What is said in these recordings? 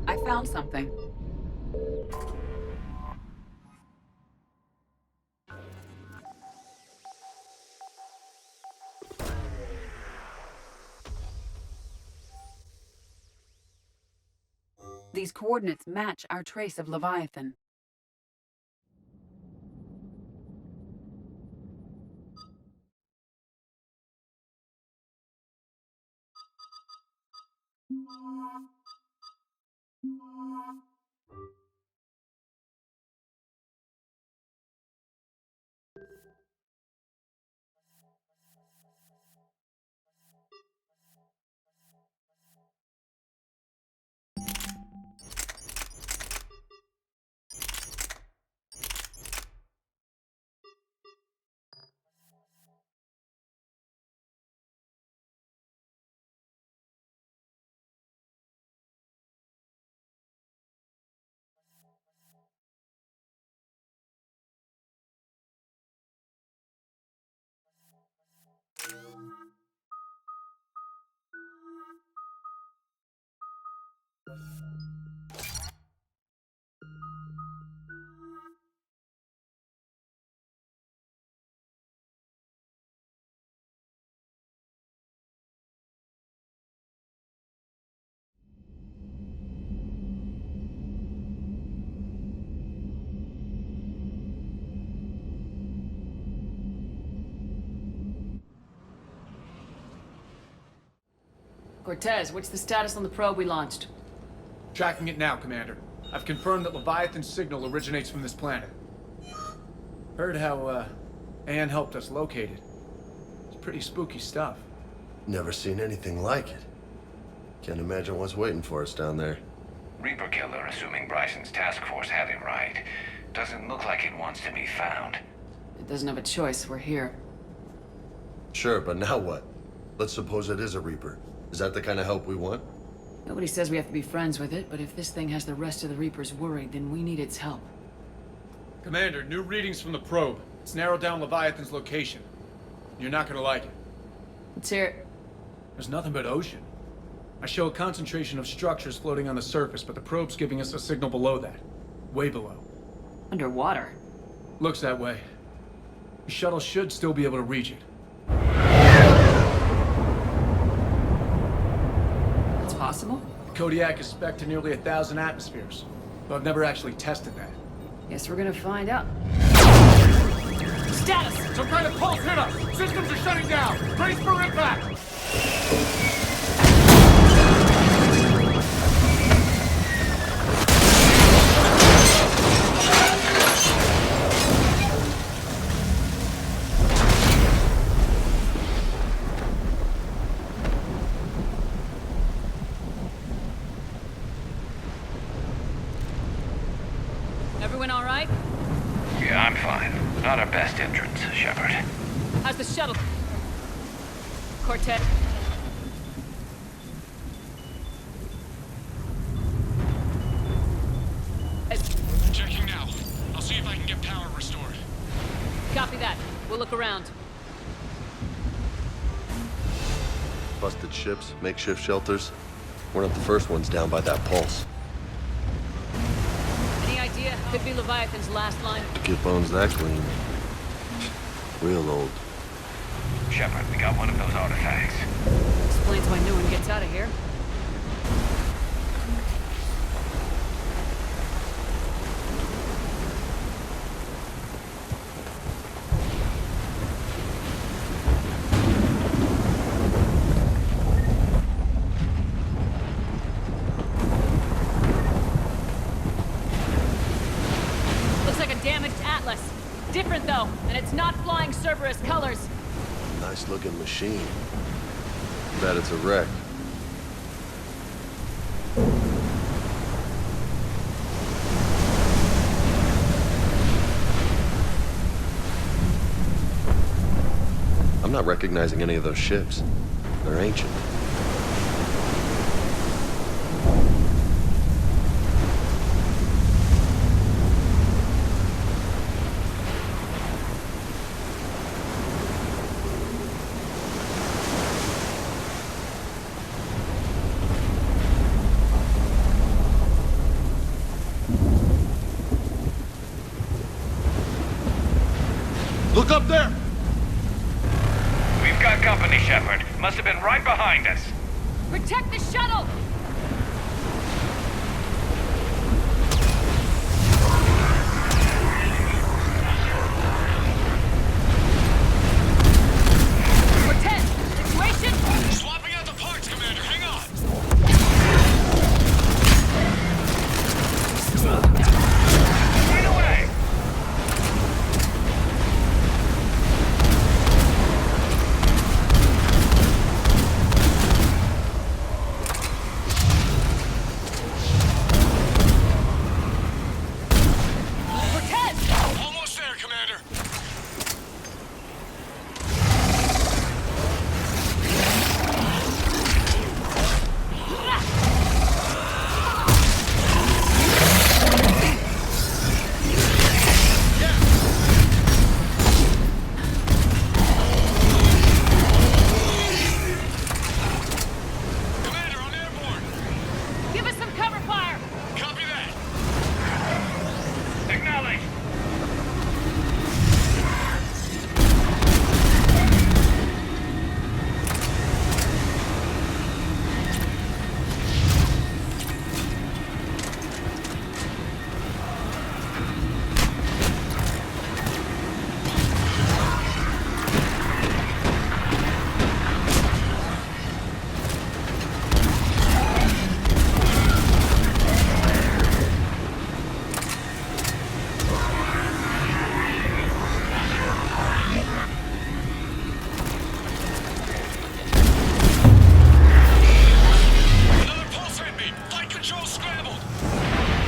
I found something. These coordinates match our trace of Leviathan. Cortez, what's the status on the probe we launched? Tracking it now, Commander. I've confirmed that Leviathan's signal originates from this planet. Heard how, Anne helped us locate it. It's pretty spooky stuff. Never seen anything like it. Can't imagine what's waiting for us down there. Reaper Killer, assuming Bryson's task force had him right. Doesn't look like it wants to be found. It doesn't have a choice, we're here. Sure, but now what? Let's suppose it is a Reaper. Is that the kind of help we want? Nobody says we have to be friends with it, but if this thing has the rest of the Reapers worried, then we need its help. Commander, new readings from the probe. It's narrowed down Leviathan's location. You're not gonna like it. Let's hear it. There's nothing but ocean. I show a concentration of structures floating on the surface, but the probe's giving us a signal below that. Way below. Underwater. Looks that way. The shuttle should still be able to reach it. It's possible? The Kodiak is spec'd to nearly 1,000 atmospheres, but I've never actually tested that. Guess we're gonna find out. Status! Some kind of pulse hit us! Systems are shutting down! Brace for impact! Everyone all right? Yeah, I'm fine. Not our best entrance, Shepard. How's the shuttle? Cortez? Checking now. I'll see if I can get power restored. Copy that. We'll look around. Busted ships, makeshift shelters. We're not the first ones down by that pulse. Any idea? Could be Leviathan's last line. Get bones that clean. Real old. Shepard, we got one of those artifacts. Explains why no one gets out of here. Looks like a damaged Atlas. Different though, and it's not flying Cerberus colors. Nice looking machine. Bet it's a wreck. I'm not recognizing any of those ships. They're ancient. Look up there! We've got company, Shepard. Must have been right behind us. Protect the shuttle! Cortez, situation? Swapping out the parts, Commander. Hang on. Right away! Cortez! Almost there, Commander. Commander, I'm airborne. Give us some cover fire! Copy that. Acknowledge. Another pulse hit me. Flight control scrambled.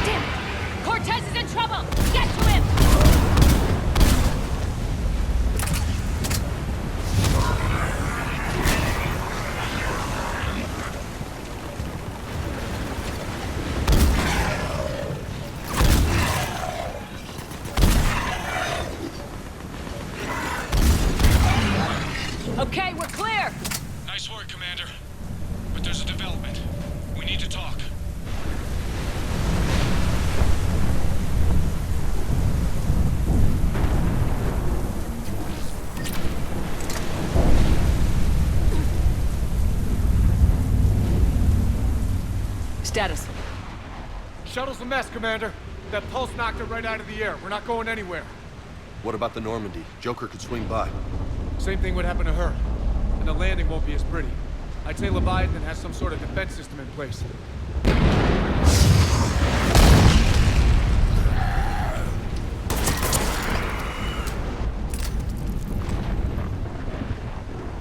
Damn it! Cortez is in trouble! Get to him! Okay, we're clear! Nice work, Commander. But there's a development. We need to talk. Status. Shuttle's a mess, Commander. That pulse knocked it right out of the air. We're not going anywhere. What about the Normandy? Joker could swing by. Same thing would happen to her. And the landing won't be as pretty. I'd say Leviathan has some sort of defense system in place.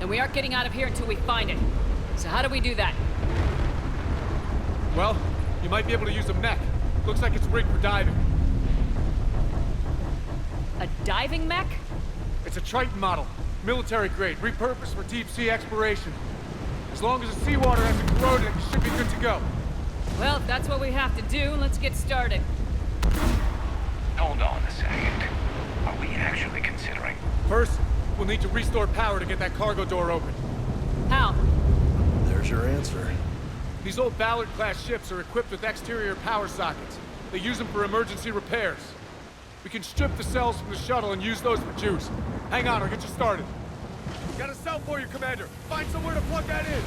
And we aren't getting out of here until we find it. So how do we do that? Well, you might be able to use a mech. Looks like it's rigged for diving. A diving mech? It's a Triton model. Military grade, repurposed for deep sea exploration. As long as the seawater hasn't corroded, it should be good to go. Well, if that's what we have to do, let's get started. Hold on a second. Are we actually considering? First, we'll need to restore power to get that cargo door open. How? There's your answer. These old Ballard-class ships are equipped with exterior power sockets. They use them for emergency repairs. We can strip the cells from the shuttle and use those for juice. Hang on, I'll get you started. Got a cell for you, Commander. Find somewhere to plug that in.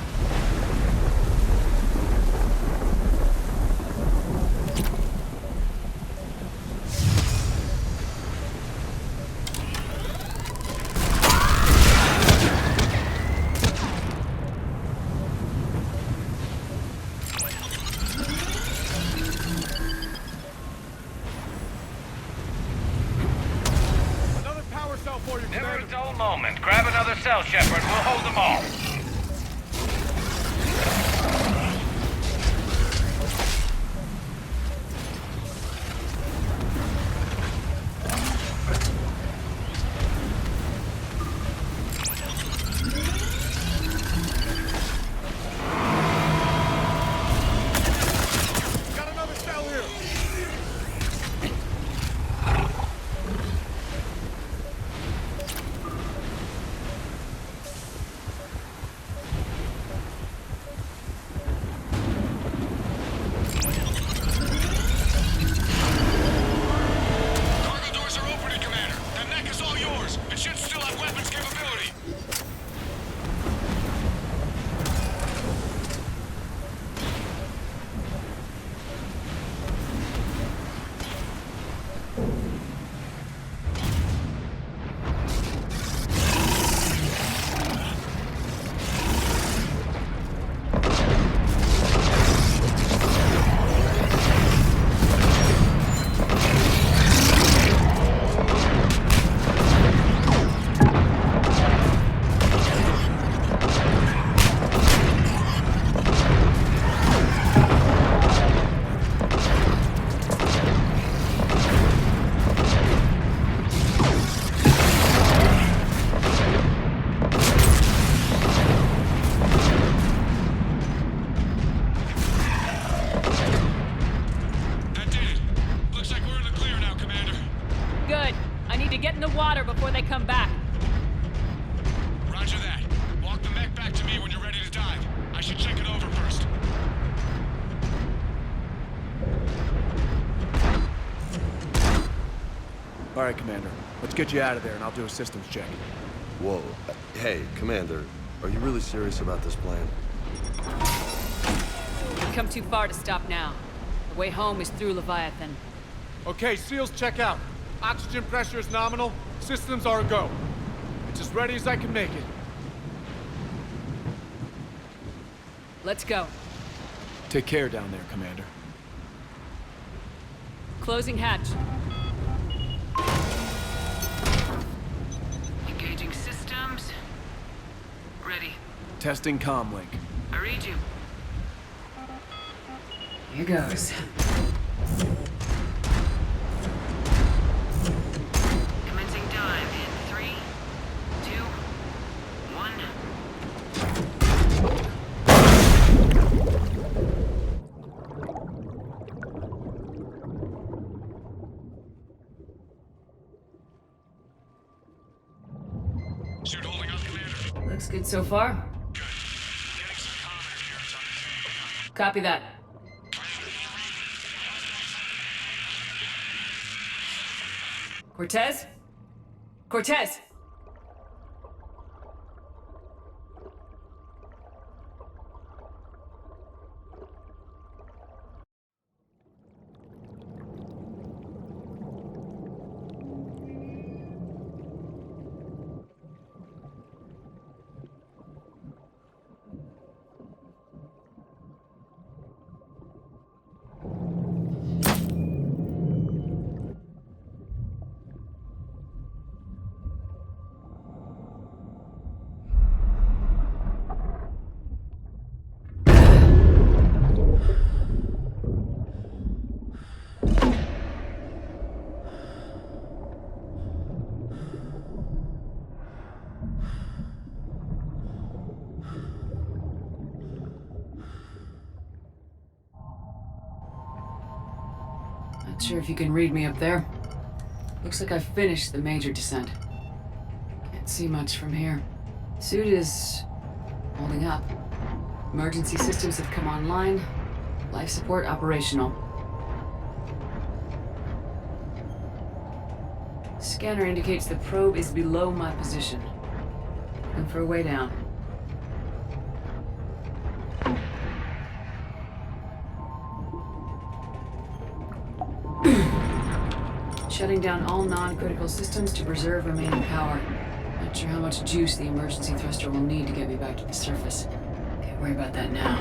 Another power cell for you, Never Commander. a dull moment. Grab another cell, Shepard. We'll hold them all. Got another cell here. All right, Commander. Let's get you out of there, and I'll do a systems check. Whoa. Hey, Commander, are you really serious about this plan? We've come too far to stop now. The way home is through Leviathan. Okay, SEALs, check out. Oxygen pressure is nominal. Systems are a go. It's as ready as I can make it. Let's go. Take care down there, Commander. Closing hatch. Engaging systems. Ready. Testing comlink. I read you. Here goes. Commencing dive in 3, 2, 1. Suit holding up, Commander. Looks good so far. Good. Getting some comm interference on the Copy that. Cortez? Cortez! Not sure if you can read me up there. Looks like I've finished the major descent. Can't see much from here. Suit is holding up. Emergency systems have come online. Life support operational. Scanner indicates the probe is below my position. Looking for a way down. Shutting down all non-critical systems to preserve remaining power. Not sure how much juice the emergency thruster will need to get me back to the surface. Can't worry about that now.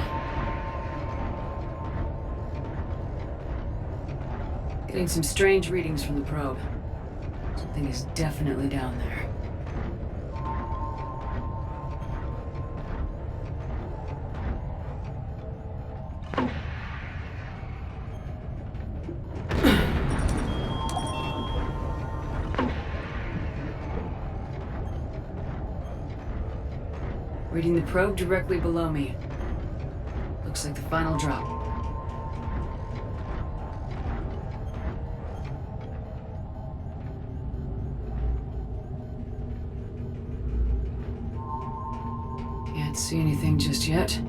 Getting some strange readings from the probe. Something is definitely down there. Reading the probe directly below me. Looks like the final drop. Can't see anything just yet.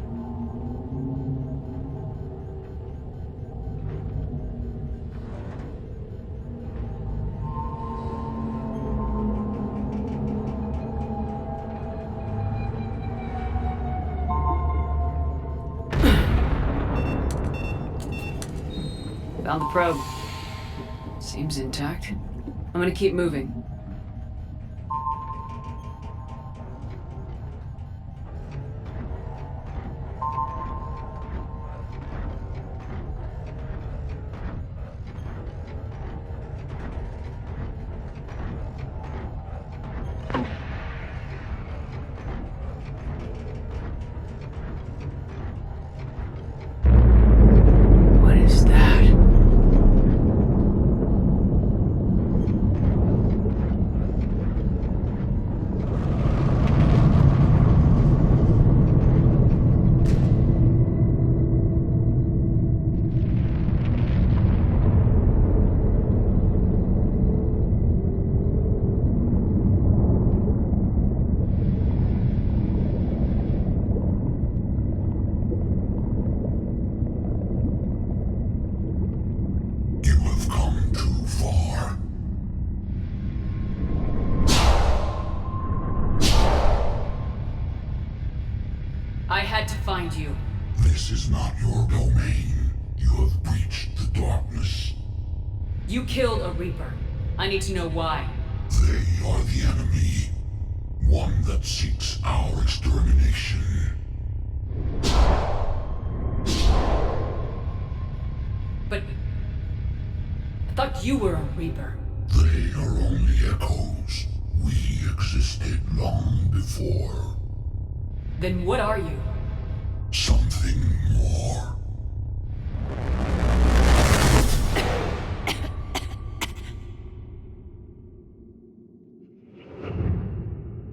Found the probe. Seems intact. I'm gonna keep moving. What is that? had to find you. This is not your domain. You have breached the darkness. You killed a Reaper. I need to know why. They are the enemy. One that seeks our extermination. But I thought you were a Reaper. They are only echoes. We existed long before. Then what are you? Something more.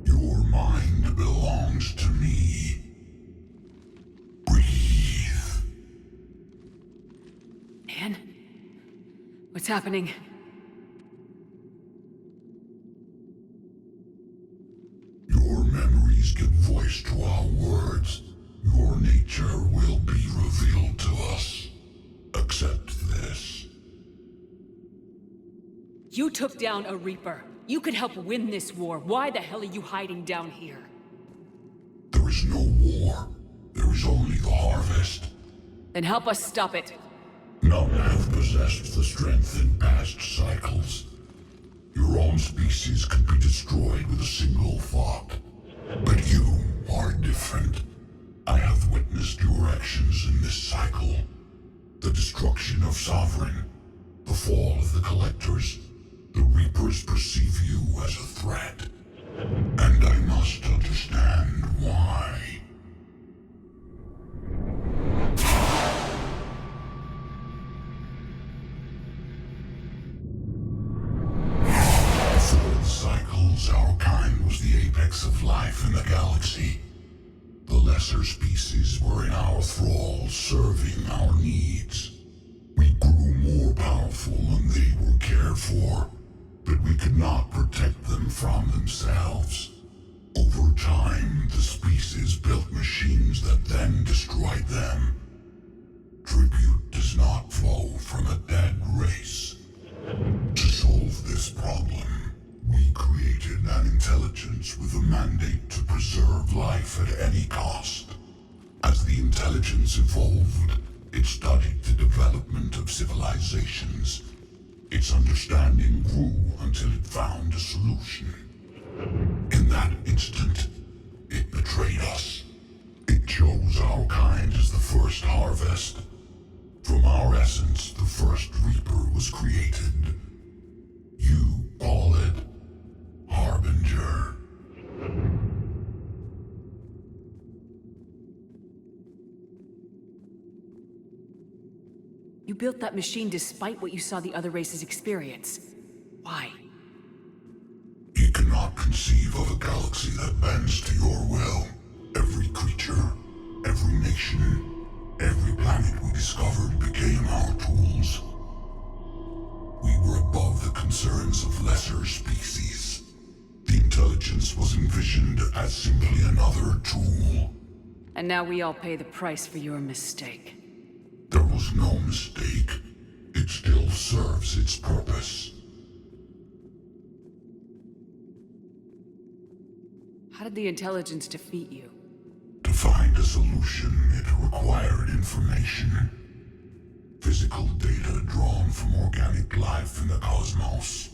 Your mind belongs to me. Breathe. Anne? What's happening? Your memories give voice to our words. Your nature will be revealed to us. Accept this. You took down a Reaper. You could help win this war. Why the hell are you hiding down here? There is no war. There is only the harvest. Then help us stop it. None have possessed the strength in past cycles. Your own species could be destroyed with a single thought. But you are different. I have witnessed your actions in this cycle. The destruction of Sovereign. The fall of the Collectors. The Reapers perceive you as a threat. And I must understand why. Before the cycles, our kind was the apex of life in the galaxy. The lesser species were in our thrall, serving our needs. We grew more powerful and they were cared for, but we could not protect them from themselves. Over time, the species built machines that then destroyed them. Tribute does not flow from a dead race. To solve this problem, we created an intelligence with a mandate to preserve life at any cost. As the intelligence evolved, it studied the development of civilizations. Its understanding grew until it found a solution. In that instant, it betrayed us. It chose our kind as the first harvest. From our essence, the first Reaper was created. You call it Harbinger. You built that machine despite what you saw the other races experience. Why? You cannot conceive of a galaxy that bends to your will. Every creature, every nation, every planet we discovered became our tools. We were above the concerns of lesser species. The intelligence was envisioned as simply another tool. And now we all pay the price for your mistake. There was no mistake. It still serves its purpose. How did the intelligence defeat you? To find a solution, it required information. Physical data drawn from organic life in the cosmos.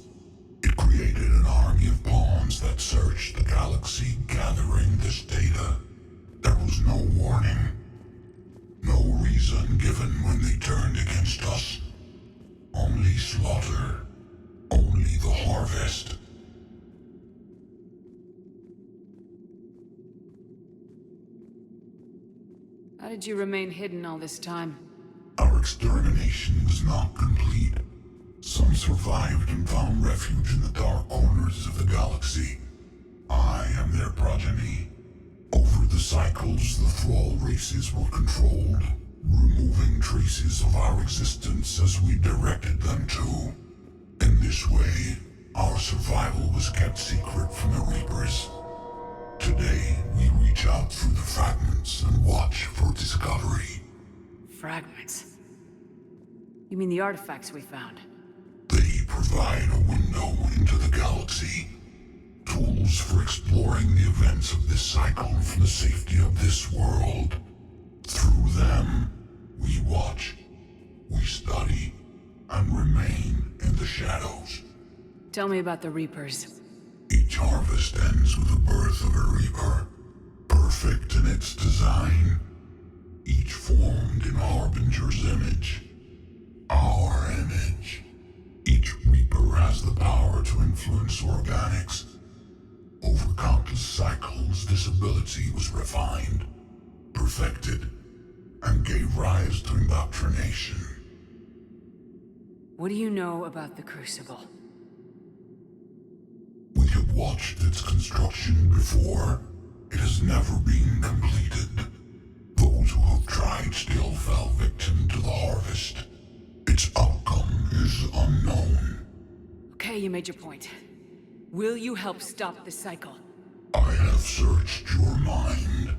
It created an army of pawns that searched the galaxy, gathering this data. There was no warning. No reason given when they turned against us. Only slaughter. Only the harvest. How did you remain hidden all this time? Our extermination was not complete. Some survived and found refuge in the dark corners of the galaxy. I am their progeny. Over the cycles, the Thrall races were controlled, removing traces of our existence as we directed them to. In this way, our survival was kept secret from the Reapers. Today, we reach out through the fragments and watch for discovery. Fragments? You mean the artifacts we found? They provide a window into the galaxy. To tools for exploring the events of this cycle from the safety of this world. Through them, we watch, we study, and remain in the shadows. Tell me about the Reapers. Each harvest ends with the birth of a Reaper, perfect in its design, each formed in Harbinger's image. Our image. Each Reaper has the power to influence organics. Over countless cycles, this ability was refined, perfected, and gave rise to indoctrination. What do you know about the Crucible? We have watched its construction before. It has never been completed. Those who have tried still fell victim to the harvest. Its outcome is unknown. Okay, you made your point. Will you help stop the cycle? I have searched your mind.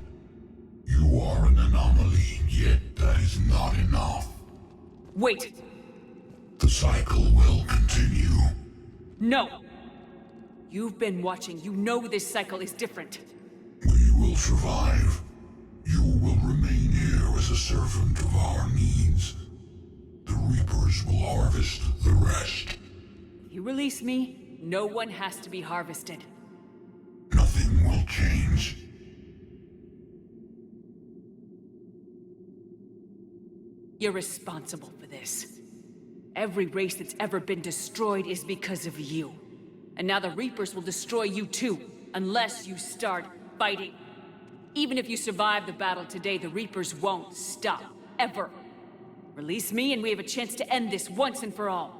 You are an anomaly, yet that is not enough. Wait! The cycle will continue. No! You've been watching. You know this cycle is different. We will survive. You will remain here as a servant of our needs. The Reapers will harvest the rest. If you release me, no one has to be harvested. Nothing will change. You're responsible for this. Every race that's ever been destroyed is because of you. And now the Reapers will destroy you too, unless you start fighting. Even if you survive the battle today, the Reapers won't stop. Ever. Release me and we have a chance to end this once and for all.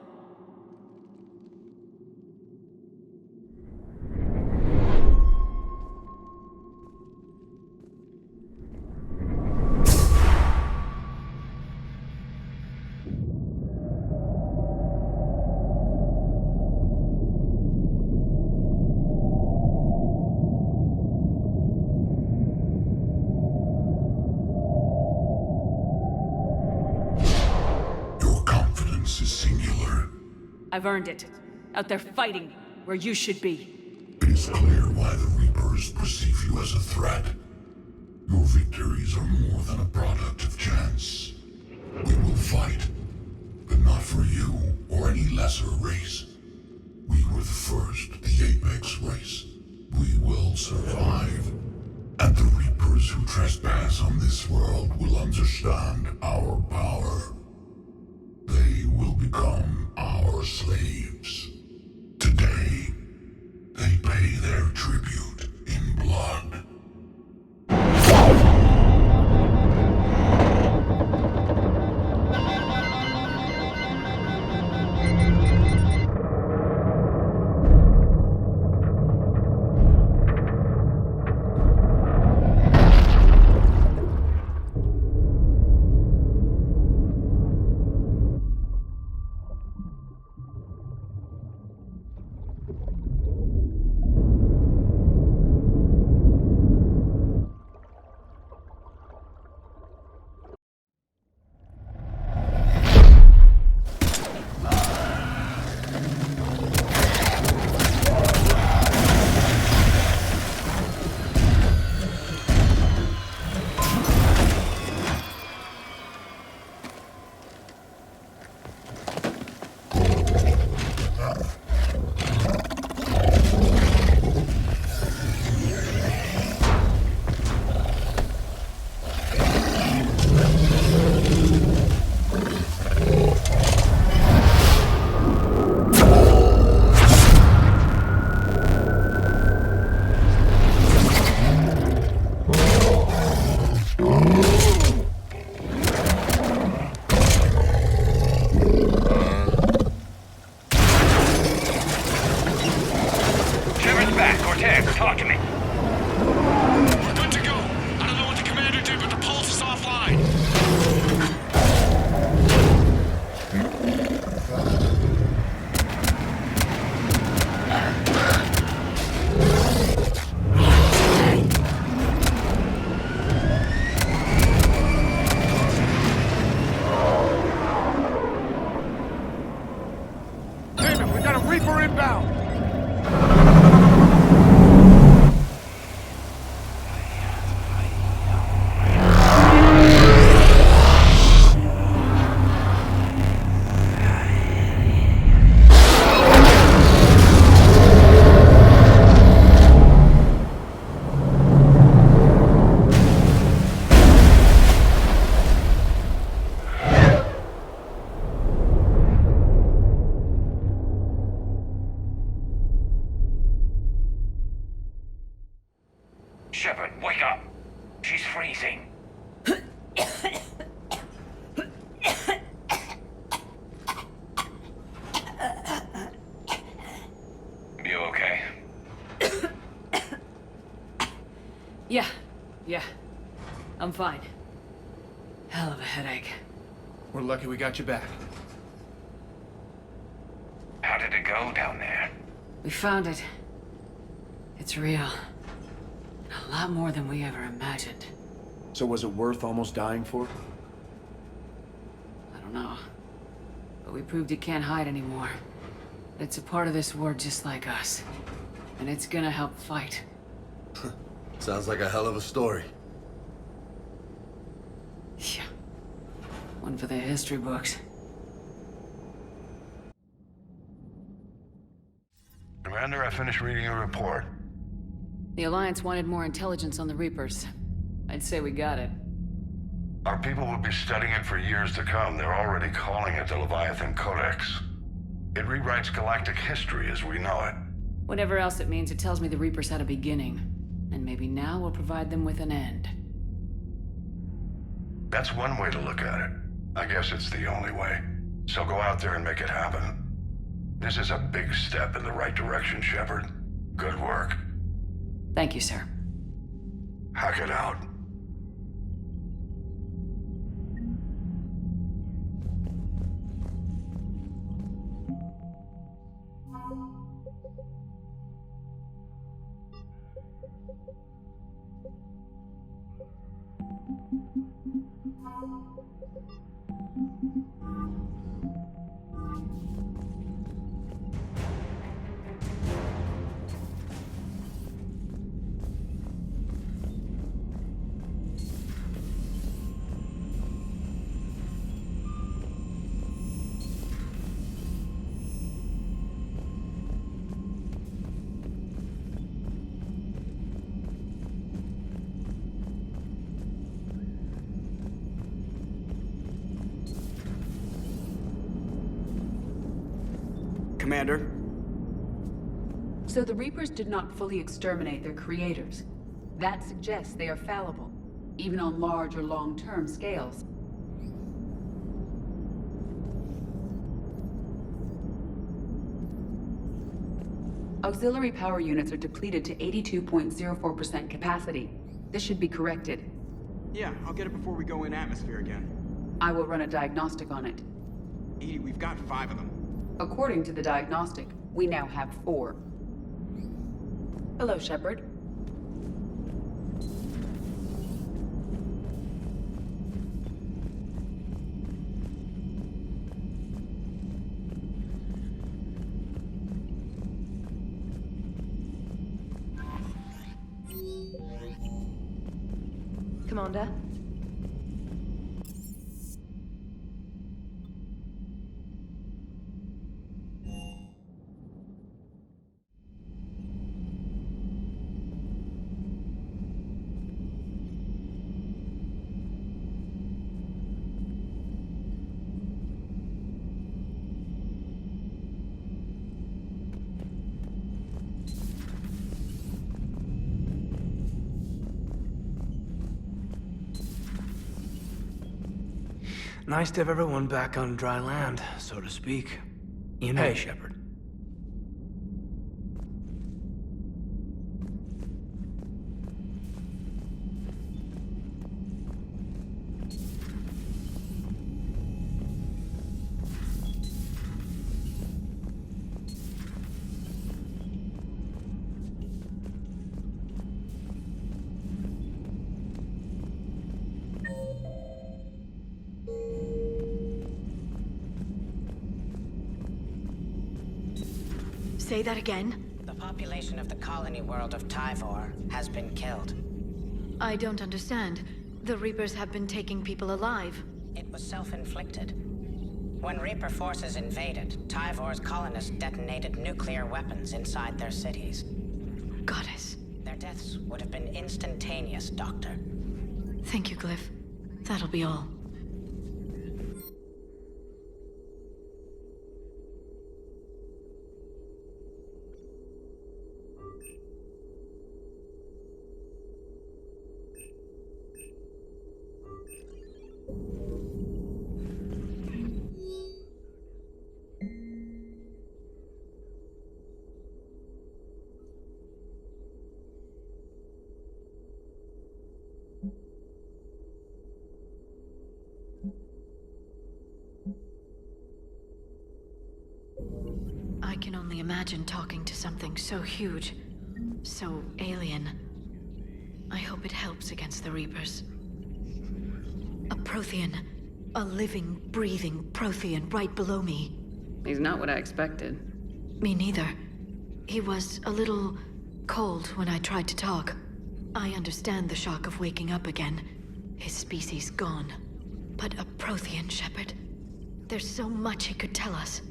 I've earned it. Out there fighting, where you should be. It is clear why the Reapers perceive you as a threat. Your victories are more than a product of chance. We will fight, but not for you or any lesser race. We were the first, the Apex race. We will survive. And the Reapers who trespass on this world will understand our power. They will become our slaves. Today, they pay their tribute in blood. Shepard, wake up! She's freezing. You okay? Yeah. I'm fine. Hell of a headache. We're lucky we got you back. How did it go down there? We found it. It's real. A lot more than we ever imagined. So was it worth almost dying for? I don't know. But we proved it can't hide anymore. It's a part of this war just like us. And it's gonna help fight. Sounds like a hell of a story. Yeah. One for the history books. Commander, I finished reading your report. The Alliance wanted more intelligence on the Reapers. I'd say we got it. Our people will be studying it for years to come. They're already calling it the Leviathan Codex. It rewrites galactic history as we know it. Whatever else it means, it tells me the Reapers had a beginning. And maybe now we'll provide them with an end. That's one way to look at it. I guess it's the only way. So go out there and make it happen. This is a big step in the right direction, Shepard. Good work. Thank you, sir. Hack it out. Commander? So the Reapers did not fully exterminate their creators. That suggests they are fallible, even on large or long-term scales. Auxiliary power units are depleted to 82.04% capacity. This should be corrected. Yeah, I'll get it before we go in atmosphere again. I will run a diagnostic on it. EDI, we've got 5 of them. According to the diagnostic, we now have 4. Hello, Shepard. Commander? Nice to have everyone back on dry land, so to speak. You know. Hey, Shepard. Say that again? The population of the colony world of Tyvor has been killed. I don't understand. The Reapers have been taking people alive. It was self-inflicted. When Reaper forces invaded, Tyvor's colonists detonated nuclear weapons inside their cities. Goddess. Their deaths would have been instantaneous, Doctor. Thank you, Glyph. That'll be all. imagine talking to something so huge, so alien. I hope it helps against the Reapers. A Prothean. A living, breathing Prothean right below me. He's not what I expected. Me neither. He was a little cold when I tried to talk. I understand the shock of waking up again. His species gone. But a Prothean, Shepard. There's so much he could tell us.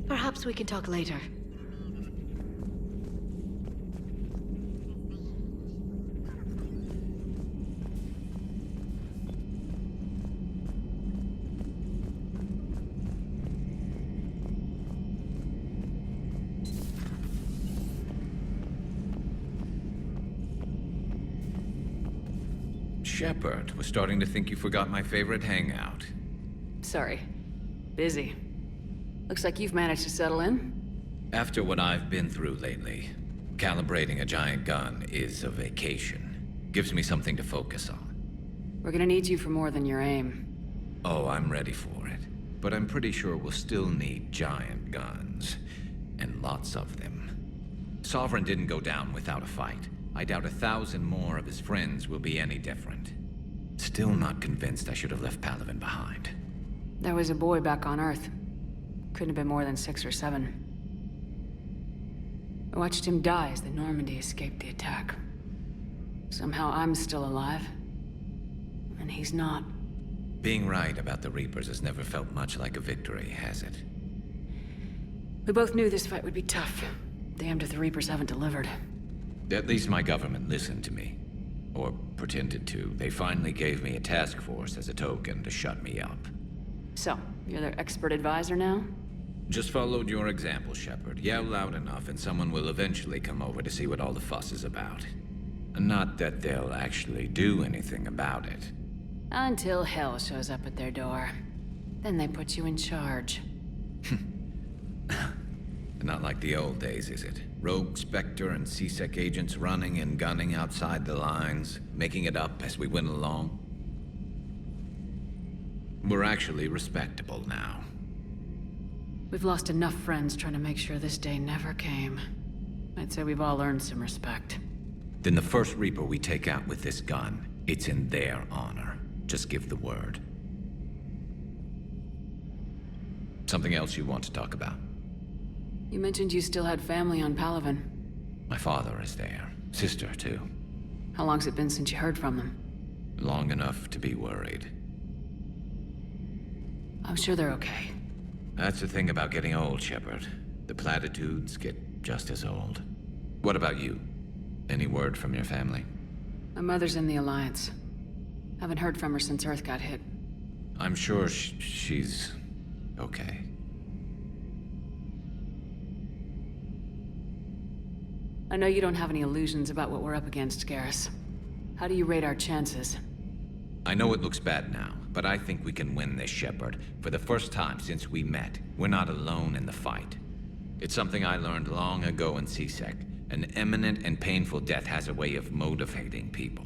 Perhaps we can talk later. Shepard, was starting to think you forgot my favorite hangout. Sorry. Busy. Looks like you've managed to settle in. After what I've been through lately, calibrating a giant gun is a vacation. Gives me something to focus on. We're gonna need you for more than your aim. Oh, I'm ready for it. But I'm pretty sure we'll still need giant guns. And lots of them. Sovereign didn't go down without a fight. I doubt 1,000 more of his friends will be any different. Still not convinced I should have left Palaven behind. There was a boy back on Earth. Couldn't have been more than 6 or 7. I watched him die as the Normandy escaped the attack. Somehow I'm still alive. And he's not. Being right about the Reapers has never felt much like a victory, has it? We both knew this fight would be tough. Damned if the Reapers haven't delivered. At least my government listened to me. Or pretended to. They finally gave me a task force as a token to shut me up. So, you're their expert advisor now? Just followed your example, Shepard. Yell loud enough and someone will eventually come over to see what all the fuss is about. Not that they'll actually do anything about it. Until hell shows up at their door. Then they put you in charge. Not like the old days, is it? Rogue Spectre and C-Sec agents running and gunning outside the lines, making it up as we went along. We're actually respectable now. We've lost enough friends trying to make sure this day never came. I'd say we've all earned some respect. Then the first Reaper we take out with this gun, it's in their honor. Just give the word. Something else you want to talk about? You mentioned you still had family on Palaven. My father is there. Sister, too. How long's it been since you heard from them? Long enough to be worried. I'm sure they're okay. That's the thing about getting old, Shepard. The platitudes get just as old. What about you? Any word from your family? My mother's in the Alliance. Haven't heard from her since Earth got hit. I'm sure she's okay. I know you don't have any illusions about what we're up against, Garrus. How do you rate our chances? I know it looks bad now, but I think we can win this, Shepard. For the first time since we met, we're not alone in the fight. It's something I learned long ago in C-Sec. An imminent and painful death has a way of motivating people.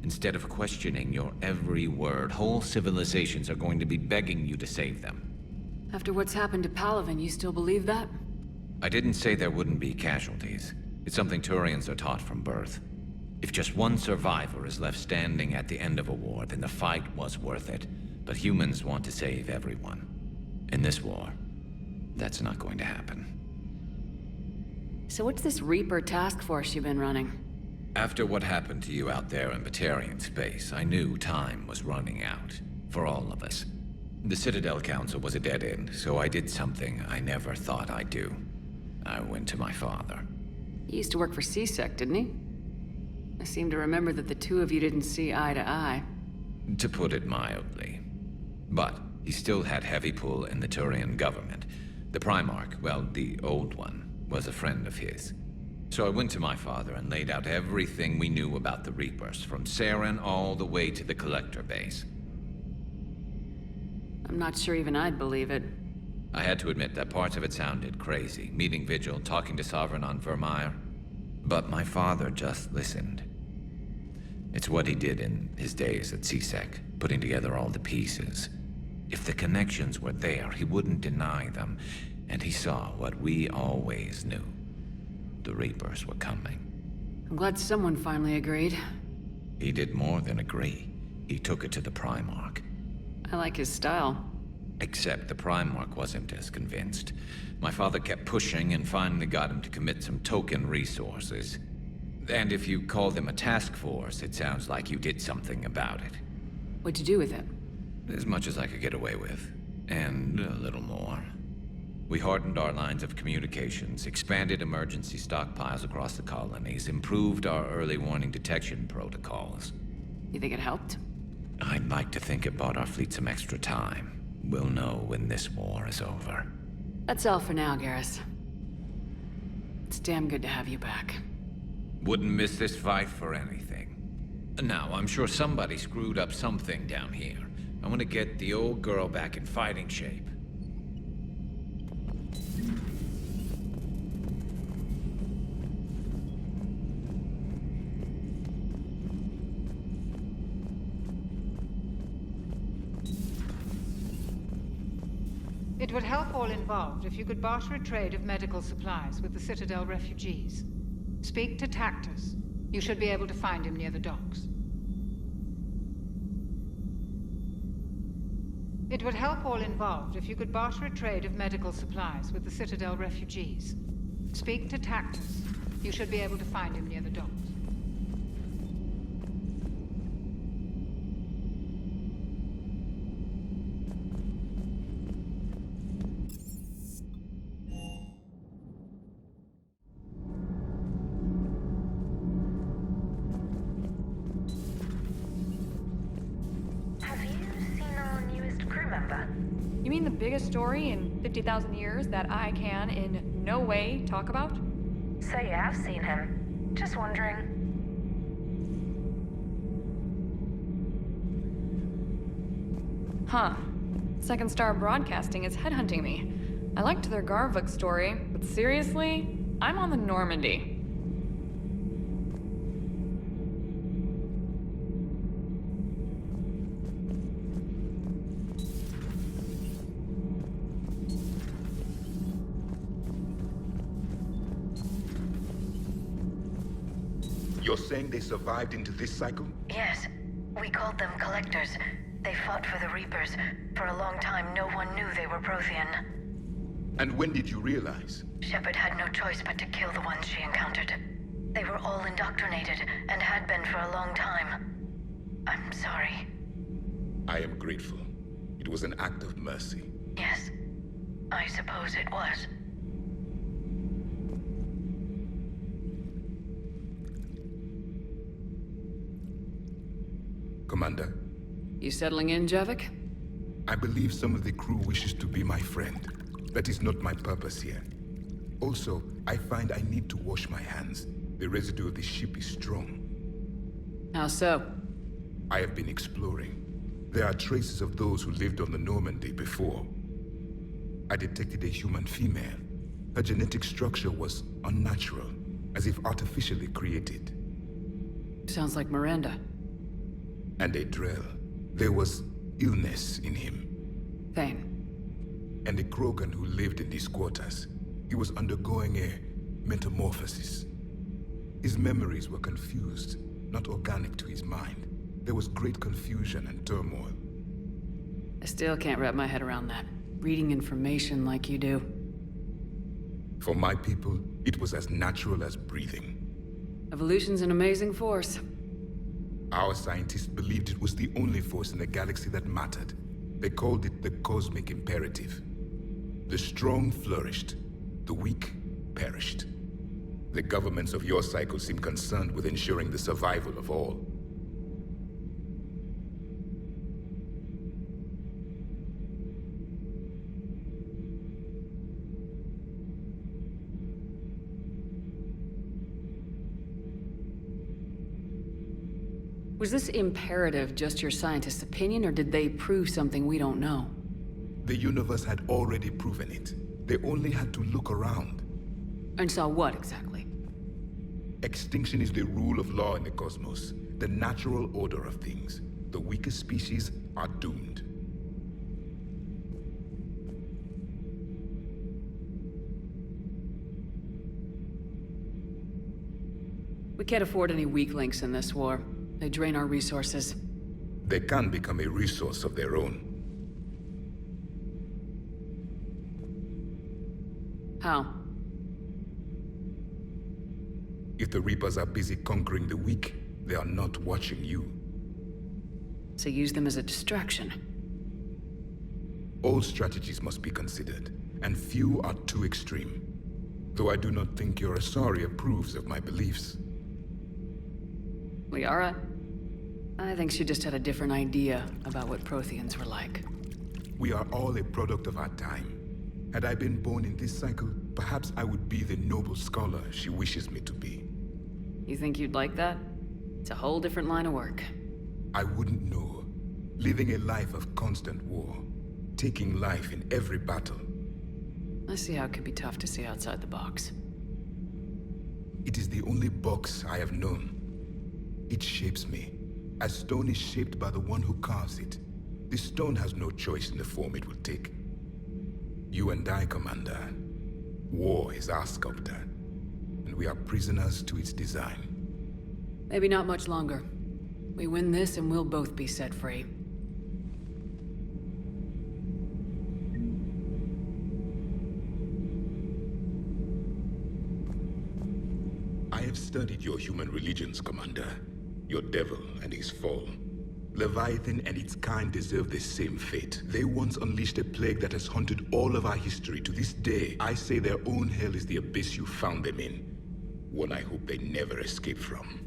Instead of questioning your every word, whole civilizations are going to be begging you to save them. After what's happened to Palaven, you still believe that? I didn't say there wouldn't be casualties. It's something Turians are taught from birth. If just one survivor is left standing at the end of a war, then the fight was worth it. But humans want to save everyone. In this war, that's not going to happen. So what's this Reaper task force you've been running? After what happened to you out there in Batarian space, I knew time was running out. For all of us. The Citadel Council was a dead end, so I did something I never thought I'd do. I went to my father. He used to work for C-Sec, didn't he? I seem to remember that the two of you didn't see eye to eye. To put it mildly. But he still had heavy pull in the Turian government. The Primarch, well, the old one, was a friend of his. So I went to my father and laid out everything we knew about the Reapers, from Saren all the way to the Collector base. I'm not sure even I'd believe it. I had to admit that parts of it sounded crazy, meeting Vigil, talking to Sovereign on Vermeer. But my father just listened. It's what he did in his days at C-Sec, putting together all the pieces. If the connections were there, he wouldn't deny them. and he saw what we always knew. The Reapers were coming. I'm glad someone finally agreed. He did more than agree. He took it to the Primarch. I like his style. Except the Primarch wasn't as convinced. My father kept pushing and finally got him to commit some token resources. And if you call them a task force, it sounds like you did something about it. What'd you do with it? As much as I could get away with. And a little more. We hardened our lines of communications, expanded emergency stockpiles across the colonies, improved our early warning detection protocols. You think it helped? I'd like to think it bought our fleet some extra time. We'll know when this war is over. That's all for now, Garrus. It's damn good to have you back. Wouldn't miss this fight for anything. Now, I'm sure somebody screwed up something down here. I want to get the old girl back in fighting shape. It would help all involved if you could barter a trade of medical supplies with the Citadel refugees. Speak to Tactus. You should be able to find him near the docks. It would help all involved if you could barter a trade of medical supplies with the Citadel refugees. Speak to Tactus. You should be able to find him near the docks. You mean the biggest story in 50,000 years that I can in no way talk about? So you have seen him. Just wondering. Huh. Second Star Broadcasting is headhunting me. I liked their Garvuk story, but seriously? I'm on the Normandy. You're saying they survived into this cycle? Yes. We called them Collectors. They fought for the Reapers. For a long time, no one knew they were Prothean. And when did you realize? Shepard had no choice but to kill the ones she encountered. They were all indoctrinated, and had been for a long time. I'm sorry. I am grateful. It was an act of mercy. Yes. I suppose it was. Commander. You settling in, Javik? I believe some of the crew wishes to be my friend. That is not my purpose here. Also, I find I need to wash my hands. The residue of the ship is strong. How so? I have been exploring. There are traces of those who lived on the Normandy before. I detected a human female. Her genetic structure was unnatural, as if artificially created. Sounds like Miranda. And a Drell. There was illness in him. Thane. And a Krogan who lived in these quarters. He was undergoing a metamorphosis. His memories were confused, not organic to his mind. There was great confusion and turmoil. I still can't wrap my head around that. Reading information like you do. For my people, it was as natural as breathing. Evolution's an amazing force. Our scientists believed it was the only force in the galaxy that mattered. They called it the cosmic imperative. The strong flourished, the weak perished. The governments of your cycle seem concerned with ensuring the survival of all. Was this imperative just your scientists' opinion, or did they prove something we don't know? The universe had already proven it. They only had to look around. And saw what, exactly? Extinction is the rule of law in the cosmos, the natural order of things. The weakest species are doomed. We can't afford any weak links in this war. They drain our resources. They can become a resource of their own. How? If the Reapers are busy conquering the weak, they are not watching you. So use them as a distraction. All strategies must be considered, and few are too extreme. Though I do not think your Asari approves of my beliefs. Liara? I think she just had a different idea about what Protheans were like. We are all a product of our time. Had I been born in this cycle, perhaps I would be the noble scholar she wishes me to be. You think you'd like that? It's a whole different line of work. I wouldn't know. Living a life of constant war. Taking life in every battle. I see how it can be tough to see outside the box. It is the only box I have known. It shapes me, as stone is shaped by the one who carves it. The stone has no choice in the form it will take. You and I, Commander. War is our sculptor, and we are prisoners to its design. Maybe not much longer. We win this and we'll both be set free. I have studied your human religions, Commander. Your devil and his fall. Leviathan and its kind deserve the same fate. They once unleashed a plague that has haunted all of our history to this day. I say their own hell is the abyss you found them in. One I hope they never escape from.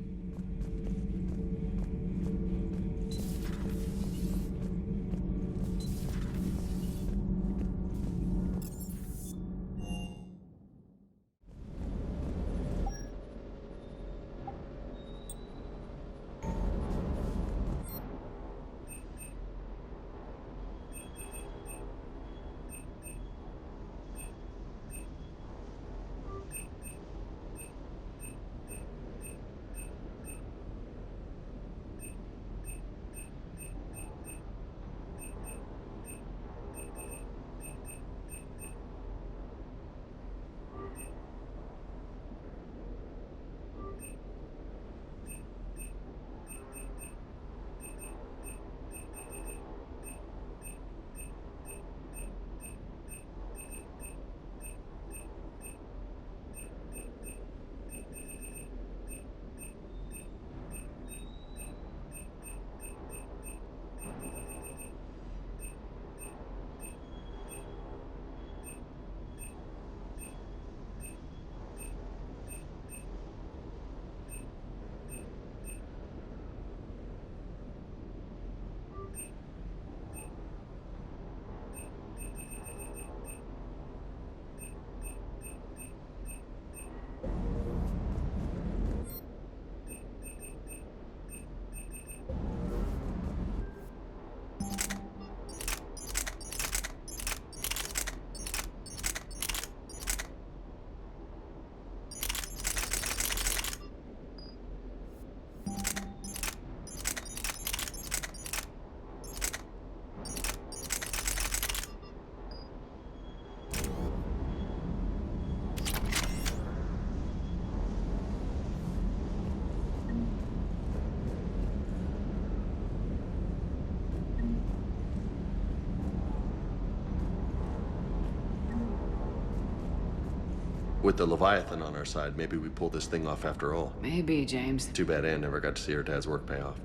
With the Leviathan on our side, maybe we pull this thing off after all. Maybe, James. Too bad Anne never got to see her dad's work pay off.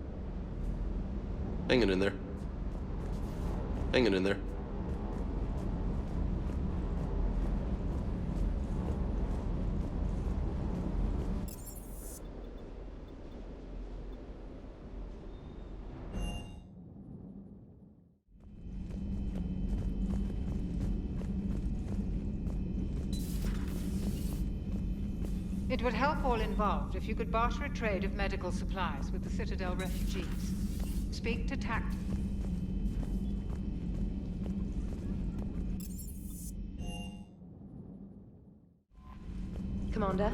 Hanging in there. Hanging in there. It would help all involved if you could barter a trade of medical supplies with the Citadel refugees. Speak to Tactus. Commander?